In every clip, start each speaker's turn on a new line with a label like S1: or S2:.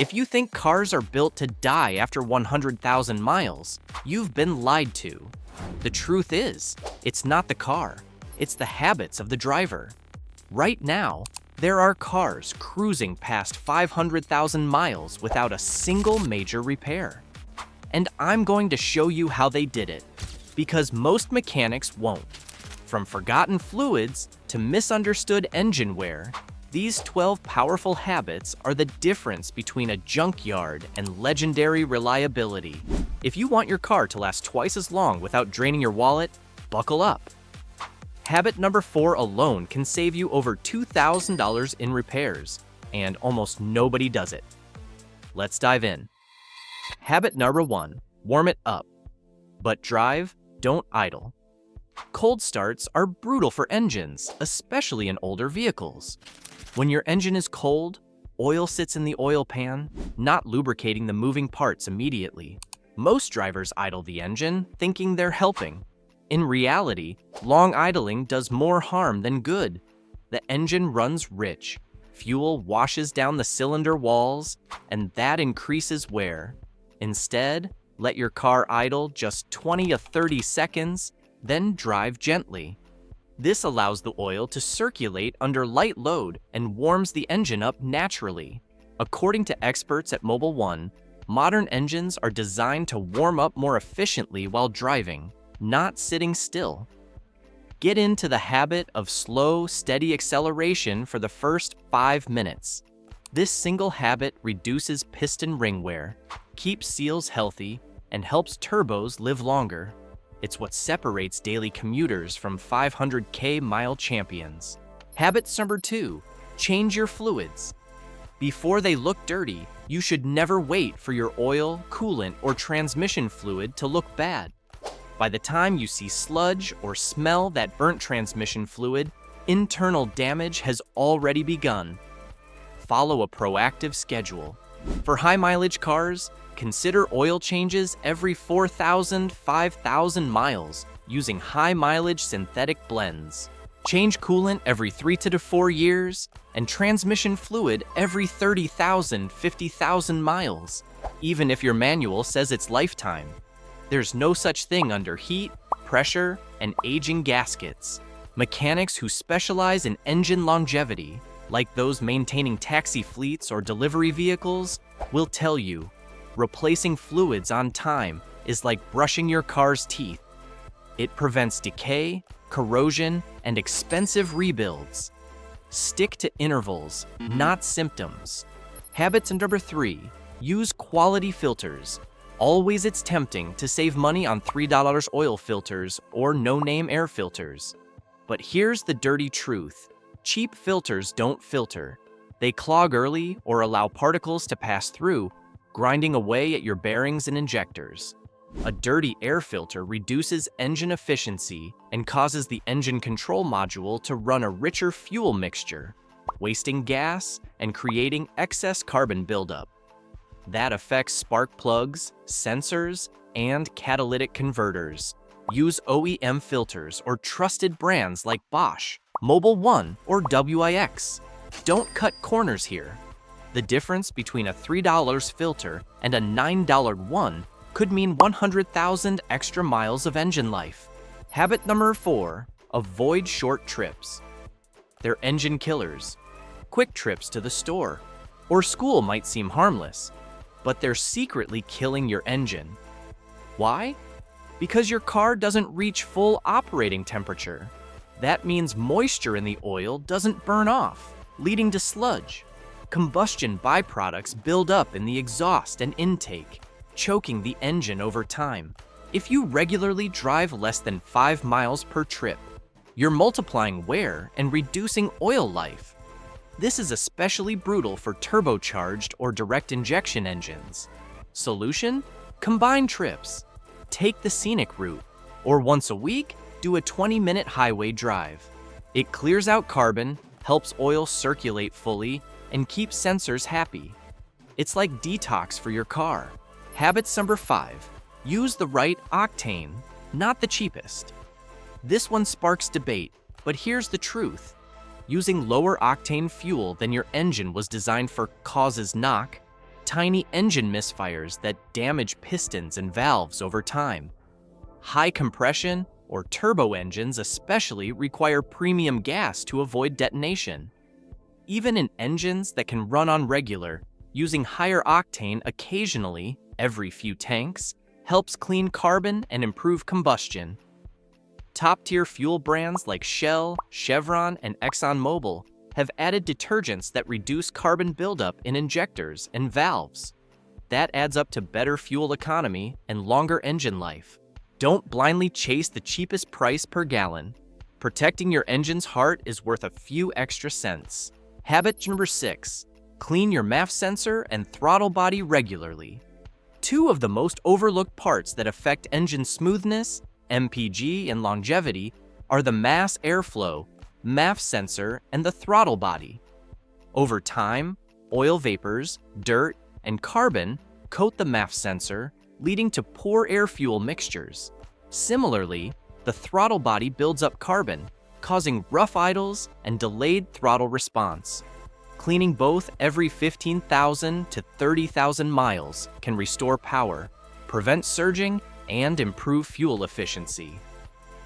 S1: If you think cars are built to die after 100,000 miles, you've been lied to. The truth is, it's not the car, it's the habits of the driver. Right now, there are cars cruising past 500,000 miles without a single major repair. And I'm going to show you how they did it, because most mechanics won't. From forgotten fluids to misunderstood engine wear, these 12 powerful habits are the difference between a junkyard and legendary reliability. If you want your car to last twice as long without draining your wallet, buckle up. Habit number 4 alone can save you over $2,000 in repairs, and almost nobody does it. Let's dive in. Habit number 1, warm it up. But drive, don't idle. Cold starts are brutal for engines, especially in older vehicles. When your engine is cold, oil sits in the oil pan, not lubricating the moving parts immediately. Most drivers idle the engine, thinking they're helping. In reality, long idling does more harm than good. The engine runs rich, fuel washes down the cylinder walls, and that increases wear. Instead, let your car idle just 20 to 30 seconds, then drive gently. This allows the oil to circulate under light load and warms the engine up naturally. According to experts at Mobil 1, modern engines are designed to warm up more efficiently while driving, not sitting still. Get into the habit of slow, steady acceleration for the first 5 minutes. This single habit reduces piston ring wear, keeps seals healthy, and helps turbos live longer. It's what separates daily commuters from 500K mile champions. Habit number 2, change your fluids. Before they look dirty, you should never wait for your oil, coolant, or transmission fluid to look bad. By the time you see sludge or smell that burnt transmission fluid, internal damage has already begun. Follow a proactive schedule. For high-mileage cars, consider oil changes every 5,000 miles using high-mileage synthetic blends. Change coolant every 3 to 4 years, and transmission fluid every 50,000 miles, even if your manual says it's lifetime. There's no such thing under heat, pressure, and aging gaskets. Mechanics who specialize in engine longevity, like those maintaining taxi fleets or delivery vehicles, will tell you, replacing fluids on time is like brushing your car's teeth. It prevents decay, corrosion, and expensive rebuilds. Stick to intervals, not symptoms. Habits number 3, use quality filters. Always it's tempting to save money on $3 oil filters or no-name air filters. But here's the dirty truth. Cheap filters don't filter. They clog early or allow particles to pass through, grinding away at your bearings and injectors. A dirty air filter reduces engine efficiency and causes the engine control module to run a richer fuel mixture, wasting gas and creating excess carbon buildup. That affects spark plugs, sensors, and catalytic converters. Use OEM filters or trusted brands like Bosch, Mobil 1, or WIX. Don't cut corners here. The difference between a $3 filter and a $9 one could mean 100,000 extra miles of engine life. Habit number 4, avoid short trips. They're engine killers. Quick trips to the store or school might seem harmless, but they're secretly killing your engine. Why? Because your car doesn't reach full operating temperature. That means moisture in the oil doesn't burn off, leading to sludge. Combustion byproducts build up in the exhaust and intake, choking the engine over time. If you regularly drive less than 5 miles per trip, you're multiplying wear and reducing oil life. This is especially brutal for turbocharged or direct injection engines. Solution? Combine trips. Take the scenic route, or once a week, do a 20-minute highway drive. It clears out carbon, helps oil circulate fully, and keeps sensors happy. It's like detox for your car. Habits number 5, use the right octane, not the cheapest. This one sparks debate, but here's the truth. Using lower octane fuel than your engine was designed for causes knock, tiny engine misfires that damage pistons and valves over time. High compression or turbo engines especially require premium gas to avoid detonation. Even in engines that can run on regular, using higher octane occasionally, every few tanks, helps clean carbon and improve combustion. Top-tier fuel brands like Shell, Chevron, and ExxonMobil have added detergents that reduce carbon buildup in injectors and valves. That adds up to better fuel economy and longer engine life. Don't blindly chase the cheapest price per gallon. Protecting your engine's heart is worth a few extra cents. Habit number 6. Clean your MAF sensor and throttle body regularly. Two of the most overlooked parts that affect engine smoothness, MPG, and longevity are the mass airflow, MAF sensor, and the throttle body. Over time, oil vapors, dirt, and carbon coat the MAF sensor, leading to poor air-fuel mixtures. Similarly, the throttle body builds up carbon, causing rough idles and delayed throttle response. Cleaning both every 15,000 to 30,000 miles can restore power, prevent surging, and improve fuel efficiency.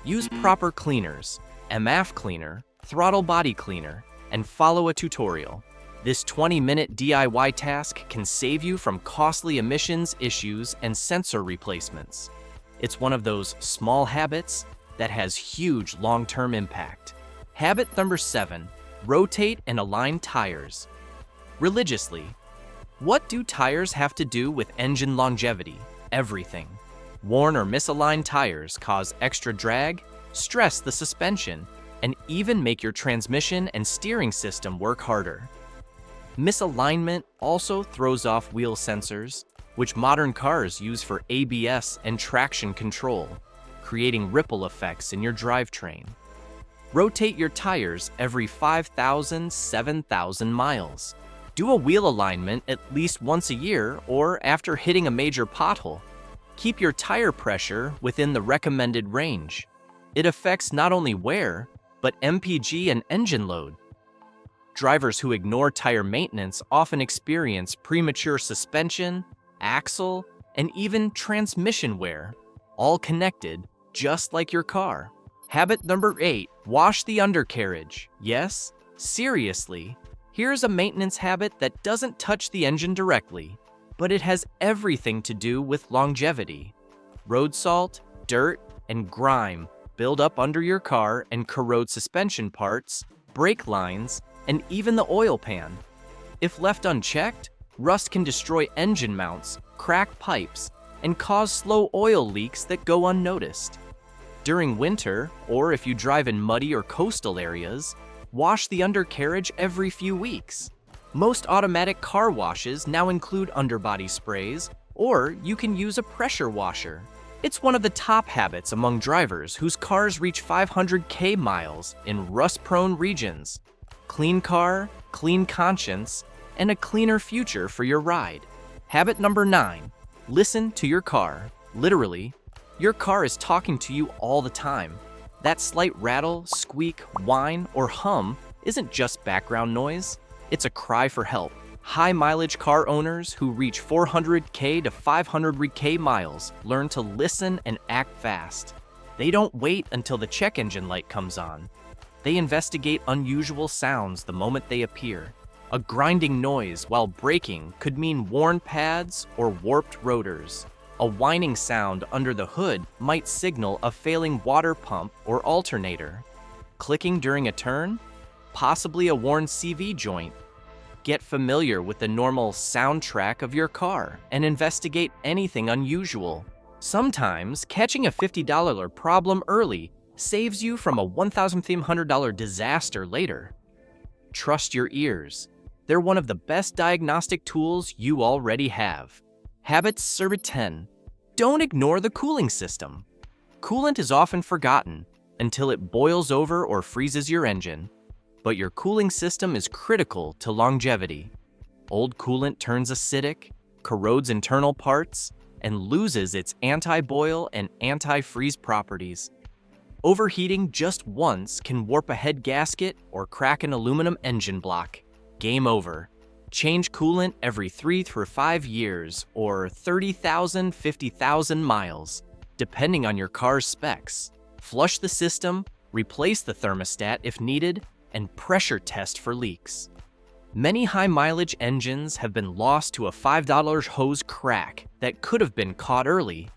S1: Use proper cleaners, MAF cleaner, throttle body cleaner, and follow a tutorial. This 20-minute DIY task can save you from costly emissions issues and sensor replacements. It's one of those small habits that has huge long-term impact. Habit number 7. Rotate and align tires religiously. What do tires have to do with engine longevity? Everything. Worn or misaligned tires cause extra drag, stress the suspension, and even make your transmission and steering system work harder. Misalignment also throws off wheel sensors, which modern cars use for ABS and traction control, creating ripple effects in your drivetrain. Rotate your tires every 5,000, 7,000 miles. Do a wheel alignment at least once a year or after hitting a major pothole. Keep your tire pressure within the recommended range. It affects not only wear, but MPG and engine load. Drivers who ignore tire maintenance often experience premature suspension, axle, and even transmission wear, all connected just like your car. Habit number 8. Wash the undercarriage. Yes, seriously. Here's a maintenance habit that doesn't touch the engine directly, but it has everything to do with longevity. Road salt, dirt, and grime build up under your car and corrode suspension parts, brake lines, and even the oil pan. If left unchecked, rust can destroy engine mounts, crack pipes, and cause slow oil leaks that go unnoticed. During winter, or if you drive in muddy or coastal areas, wash the undercarriage every few weeks. Most automatic car washes now include underbody sprays, or you can use a pressure washer. It's one of the top habits among drivers whose cars reach 500K miles in rust-prone regions. Clean car, clean conscience, and a cleaner future for your ride. Habit number 9. Listen to your car. Literally, your car is talking to you all the time. That slight rattle, squeak, whine, or hum isn't just background noise. It's a cry for help. High-mileage car owners who reach 400K to 500K miles learn to listen and act fast. They don't wait until the check engine light comes on. They investigate unusual sounds the moment they appear. A grinding noise while braking could mean worn pads or warped rotors. A whining sound under the hood might signal a failing water pump or alternator. Clicking during a turn? Possibly a worn CV joint. Get familiar with the normal soundtrack of your car and investigate anything unusual. Sometimes catching a $50 problem early saves you from a $1,500 disaster later. Trust your ears. They're one of the best diagnostic tools you already have. Habits number 10. Don't ignore the cooling system. Coolant is often forgotten until it boils over or freezes your engine. But your cooling system is critical to longevity. Old coolant turns acidic, corrodes internal parts, and loses its anti-boil and anti-freeze properties. Overheating just once can warp a head gasket or crack an aluminum engine block. Game over. Change coolant every 3 through 5 years or 30,000, 50,000 miles, depending on your car's specs. Flush the system, replace the thermostat if needed, and pressure test for leaks. Many high-mileage engines have been lost to a $5 hose crack that could have been caught early.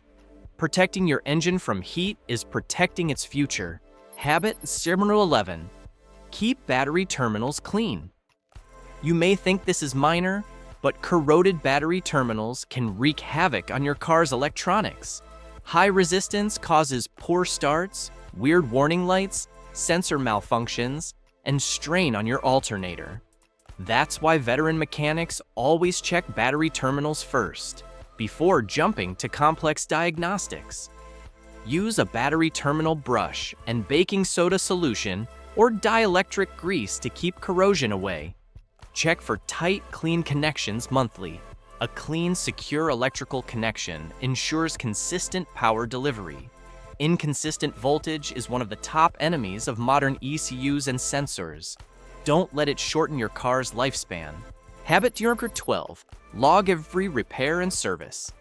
S1: Protecting your engine from heat is protecting its future. Habit number 11. Keep battery terminals clean. You may think this is minor, but corroded battery terminals can wreak havoc on your car's electronics. High resistance causes poor starts, weird warning lights, sensor malfunctions, and strain on your alternator. That's why veteran mechanics always check battery terminals first, before jumping to complex diagnostics. Use a battery terminal brush and baking soda solution or dielectric grease to keep corrosion away. Check for tight, clean connections monthly. A clean, secure electrical connection ensures consistent power delivery. Inconsistent voltage is one of the top enemies of modern ECUs and sensors. Don't let it shorten your car's lifespan. Habit number 12. Log every repair and service.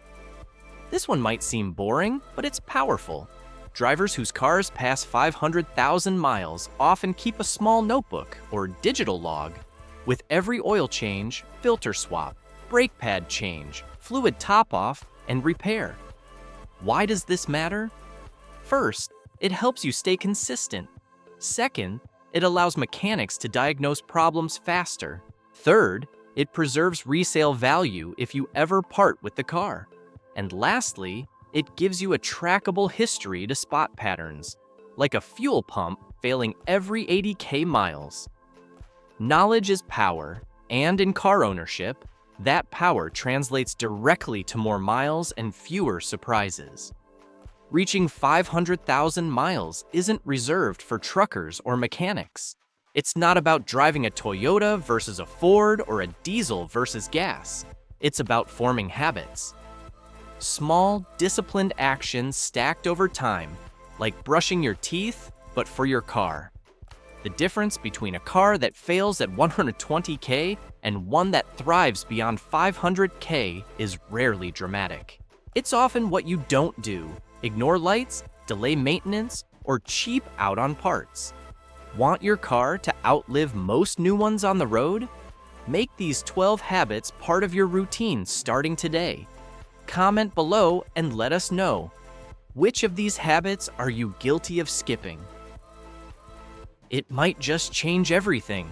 S1: This one might seem boring, but it's powerful. Drivers whose cars pass 500,000 miles often keep a small notebook or digital log with every oil change, filter swap, brake pad change, fluid top-off, and repair. Why does this matter? First, it helps you stay consistent. Second, it allows mechanics to diagnose problems faster. Third, it preserves resale value if you ever part with the car. And lastly, it gives you a trackable history to spot patterns, like a fuel pump failing every 80K miles. Knowledge is power, and in car ownership, that power translates directly to more miles and fewer surprises. Reaching 500,000 miles isn't reserved for truckers or mechanics. It's not about driving a Toyota versus a Ford or a diesel versus gas. It's about forming habits. Small, disciplined actions stacked over time, like brushing your teeth, but for your car. The difference between a car that fails at 120K and one that thrives beyond 500K is rarely dramatic. It's often what you don't do: ignore lights, delay maintenance, or cheap out on parts. Want your car to outlive most new ones on the road? Make these 12 habits part of your routine starting today. Comment below and let us know. Which of these habits are you guilty of skipping? It might just change everything.